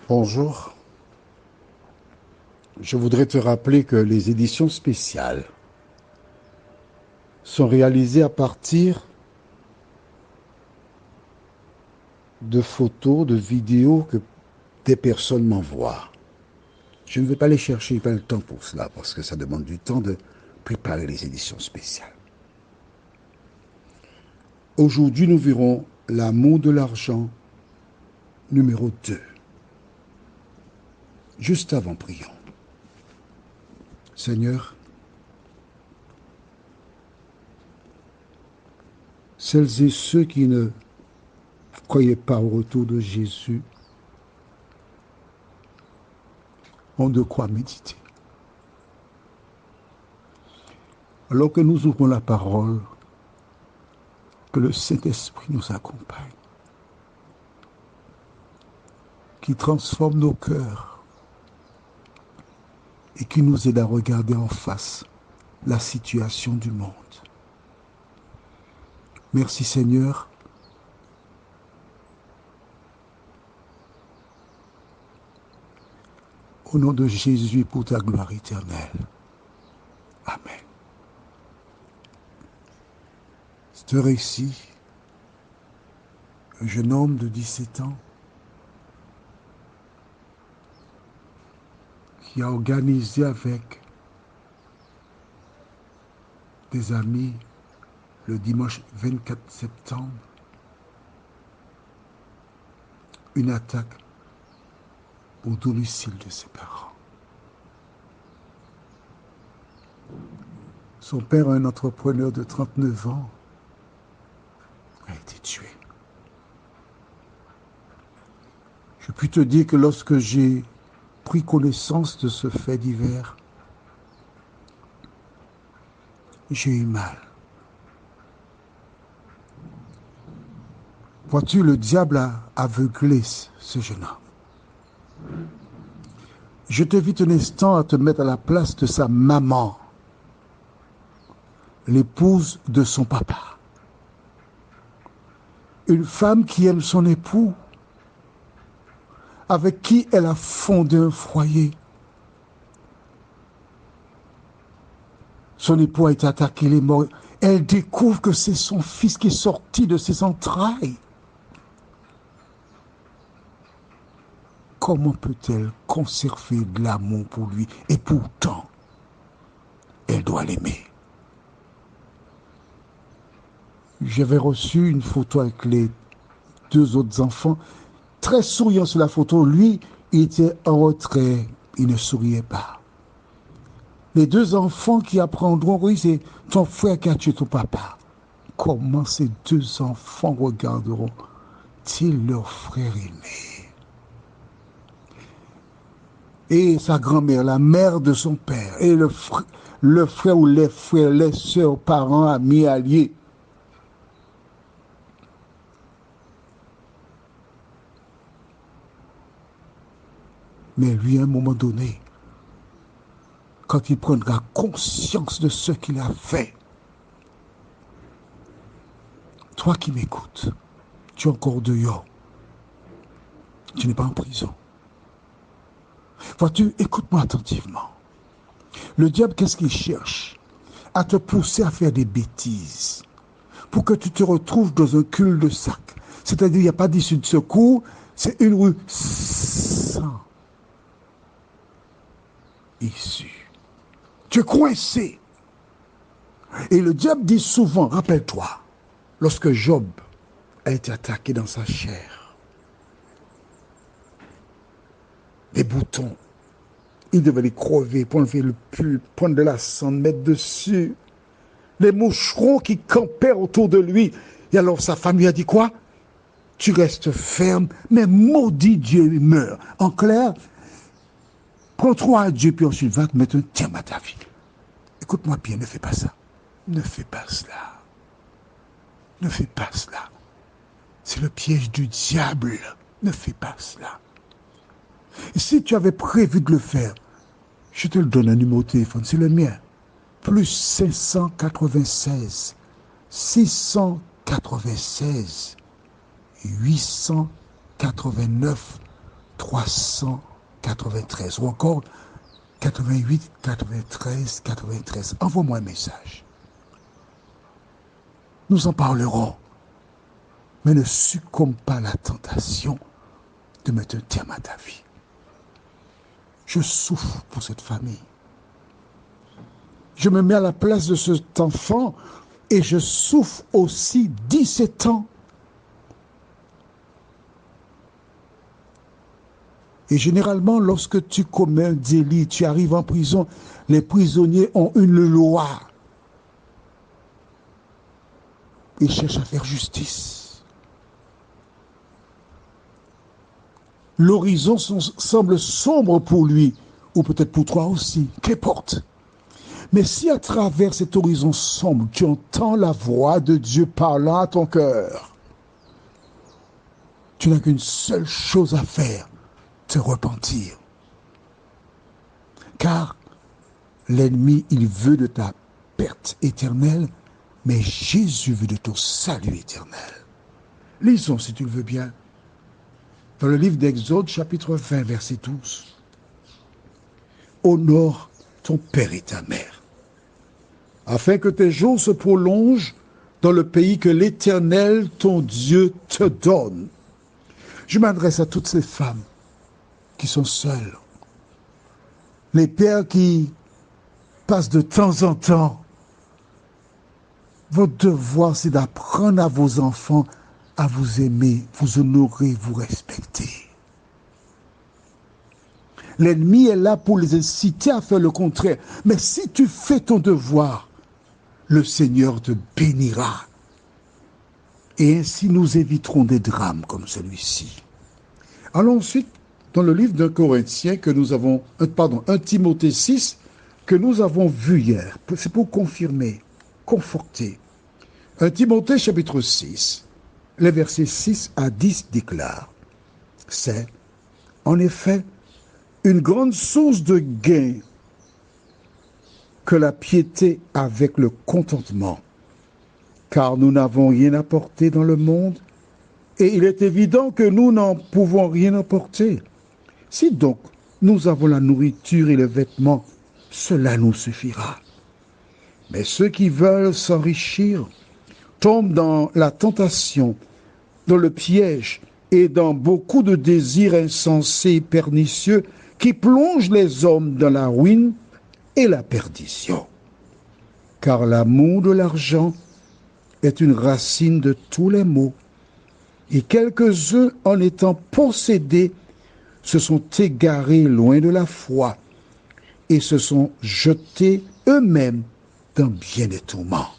Bonjour. Je voudrais te rappeler que les éditions spéciales sont réalisées à partir de photos, de vidéos que des personnes m'envoient. Je ne vais pas les chercher, pas le temps pour cela, parce que ça demande du temps de préparer les éditions spéciales. Aujourd'hui, nous verrons L'amour de l'argent numéro 2. Juste avant, prions. Seigneur, celles et ceux qui ne croyaient pas au retour de Jésus ont de quoi méditer. Alors que nous ouvrons la parole, que le Saint-Esprit nous accompagne, qui transforme nos cœurs et qui nous aide à regarder en face la situation du monde. Merci Seigneur. Au nom de Jésus pour ta gloire éternelle. Amen. Ce récit, un jeune homme de 17 ans qui a organisé avec des amis le dimanche 24 septembre une attaque au domicile de ses parents. Son père, un entrepreneur de 39 ans, a été tué. Je puis te dire que lorsque j'ai pris connaissance de ce fait divers, j'ai eu mal. Vois-tu, le diable a aveuglé ce jeune homme. Je t'invite un instant à te mettre à la place de sa maman, l'épouse de son papa. Une femme qui aime son époux, avec qui elle a fondé un foyer. Son époux a été attaqué, il est mort. Elle découvre que c'est son fils qui est sorti de ses entrailles. Comment peut-elle conserver de l'amour pour lui? Et pourtant, elle doit l'aimer. J'avais reçu une photo avec les deux autres enfants, très souriant sur la photo. Lui, il était en retrait, il ne souriait pas. Les deux enfants qui apprendront, oui, c'est ton frère qui a tué ton papa. Comment ces deux enfants regarderont-ils leur frère aimé? Et sa grand-mère, la mère de son père, et le frère ou les frères, les sœurs, parents, amis, alliés. Mais lui, à un moment donné, quand il prendra conscience de ce qu'il a fait, toi qui m'écoutes, tu es encore dehors. Tu n'es pas en prison. Vois-tu, écoute-moi attentivement. Le diable, qu'est-ce qu'il cherche? À te pousser à faire des bêtises pour que tu te retrouves dans un cul-de-sac. C'est-à-dire, il n'y a pas d'issue de secours, c'est une rue sans issue. Tu es coincé. Et le diable dit souvent, rappelle-toi, lorsque Job a été attaqué dans sa chair, les boutons, il devait les crever pour enlever le pull, prendre de la cendre, mettre dessus. Les moucherons qui campèrent autour de lui. Et alors sa famille a dit quoi? Tu restes ferme, mais maudit Dieu, il meurt. En clair, prends-toi à Dieu, puis ensuite va te mettre un terme à ta vie. Écoute-moi bien, ne fais pas ça. Ne fais pas cela. Ne fais pas cela. C'est le piège du diable. Ne fais pas cela. Et si tu avais prévu de le faire, je te le donne un numéro de téléphone, c'est le mien. Plus 596 696 889 393 ou encore 88, 93, 93. Envoie-moi un message. Nous en parlerons. Mais ne succombe pas à la tentation de mettre un terme à ta vie. Je souffre pour cette famille. Je me mets à la place de cet enfant et je souffre aussi 17 ans. Et généralement, lorsque tu commets un délit, tu arrives en prison, les prisonniers ont une loi. Ils cherchent à faire justice. L'horizon semble sombre pour lui, ou peut-être pour toi aussi, qu'importe. Mais si à travers cet horizon sombre, tu entends la voix de Dieu parlant à ton cœur, tu n'as qu'une seule chose à faire, te repentir. Car l'ennemi, il veut de ta perte éternelle, mais Jésus veut de ton salut éternel. Lisons, si tu le veux bien, dans le livre d'Exode, chapitre 20, verset 12. Honore ton père et ta mère, afin que tes jours se prolongent dans le pays que l'Éternel, ton Dieu, te donne. Je m'adresse à toutes ces femmes qui sont seules, les pères qui passent de temps en temps. Votre devoir, c'est d'apprendre à vos enfants à vous aimer, vous honorer, vous respecter. L'ennemi est là pour les inciter à faire le contraire. Mais si tu fais ton devoir, le Seigneur te bénira. Et ainsi nous éviterons des drames comme celui-ci. Allons ensuite dans le livre d'un Corinthien que nous avons, 1 Timothée 6, que nous avons vu hier. C'est pour confirmer, conforter. 1 Timothée chapitre 6, les versets 6 à 10 déclarent. C'est, en effet, une grande source de gain que la piété avec le contentement, car nous n'avons rien apporté dans le monde, et il est évident que nous n'en pouvons rien apporter. Si donc nous avons la nourriture et le vêtement, cela nous suffira. Mais ceux qui veulent s'enrichir tombent dans la tentation, dans le piège et dans beaucoup de désirs insensés et pernicieux qui plongent les hommes dans la ruine et la perdition. Car l'amour de l'argent est une racine de tous les maux, et quelques-uns, en étant possédés, se sont égarés loin de la foi et se sont jetés eux-mêmes dans bien des tourments.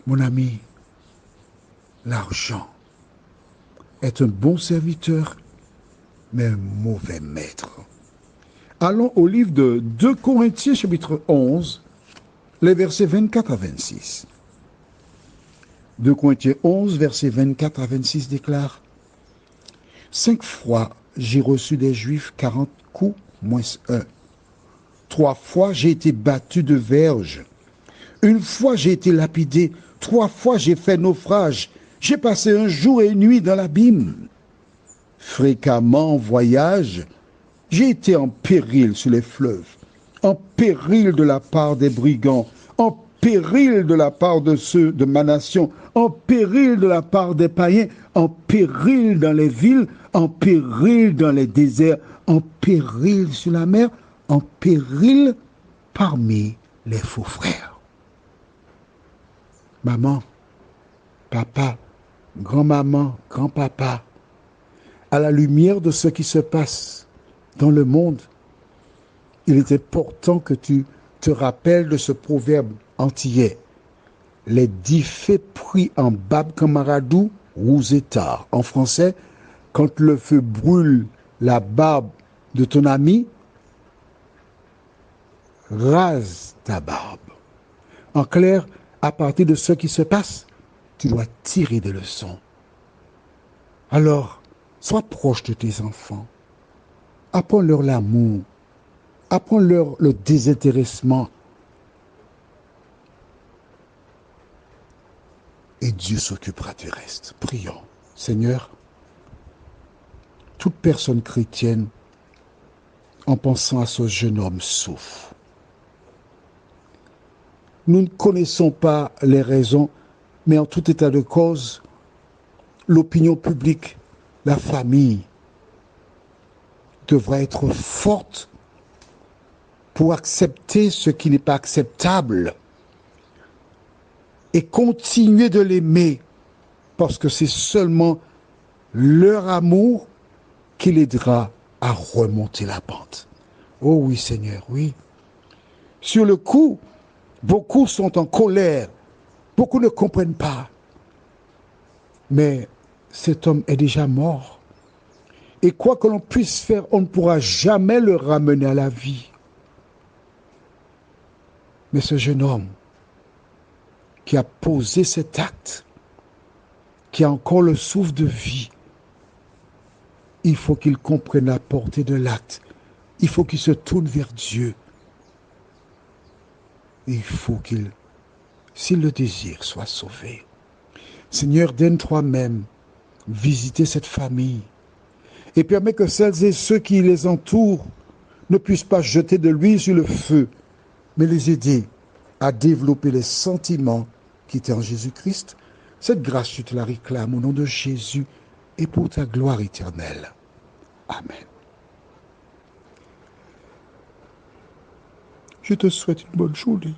Mon ami, l'argent est un bon serviteur, mais un mauvais maître. Allons au livre de 2 Corinthiens, chapitre 11, les versets 24 à 26. 2 Corinthiens 11, versets 24 à 26 déclare « 5 fois j'ai reçu des Juifs 40 coups, moins 1. 3 fois j'ai été battu de verge. 1 fois j'ai été lapidé. 3 fois j'ai fait naufrage. J'ai passé un jour et une nuit dans l'abîme. Fréquemment en voyage, j'ai été en péril sur les fleuves, en péril de la part des brigands, en péril de la part de ceux de ma nation, en péril de la part des païens, en péril dans les villes, en péril dans les déserts, en péril sur la mer, en péril parmi les faux frères. » Maman, papa, grand-maman, grand-papa, à la lumière de ce qui se passe dans le monde, il est important que tu te rappelles de ce proverbe antillais. Les 10 faits pris en bab camaradou, rouge et tard. En français, quand le feu brûle la barbe de ton ami, rase ta barbe. En clair, à partir de ce qui se passe, tu dois tirer des leçons. Alors, sois proche de tes enfants. Apprends-leur l'amour. Apprends-leur le désintéressement. Et Dieu s'occupera du reste. Prions. Seigneur, toute personne chrétienne, en pensant à ce jeune homme, souffre. Nous ne connaissons pas les raisons, mais en tout état de cause, l'opinion publique, la famille, devrait être forte pour accepter ce qui n'est pas acceptable et continuer de l'aimer, parce que c'est seulement leur amour qui l'aidera à remonter la pente. Oh oui, Seigneur, oui. Sur le coup, beaucoup sont en colère, beaucoup ne comprennent pas. Mais cet homme est déjà mort. Et quoi que l'on puisse faire, on ne pourra jamais le ramener à la vie. Mais ce jeune homme qui a posé cet acte, qui a encore le souffle de vie, il faut qu'il comprenne la portée de l'acte. Il faut qu'il se tourne vers Dieu. Il faut qu'il, s'il le désire, soit sauvé. Seigneur, donne toi-même visiter cette famille et permets que celles et ceux qui les entourent ne puissent pas jeter de l'huile sur le feu, mais les aider à développer les sentiments qui étaient en Jésus-Christ. Cette grâce, je te la réclame au nom de Jésus et pour ta gloire éternelle. Amen. Je te souhaite une bonne journée.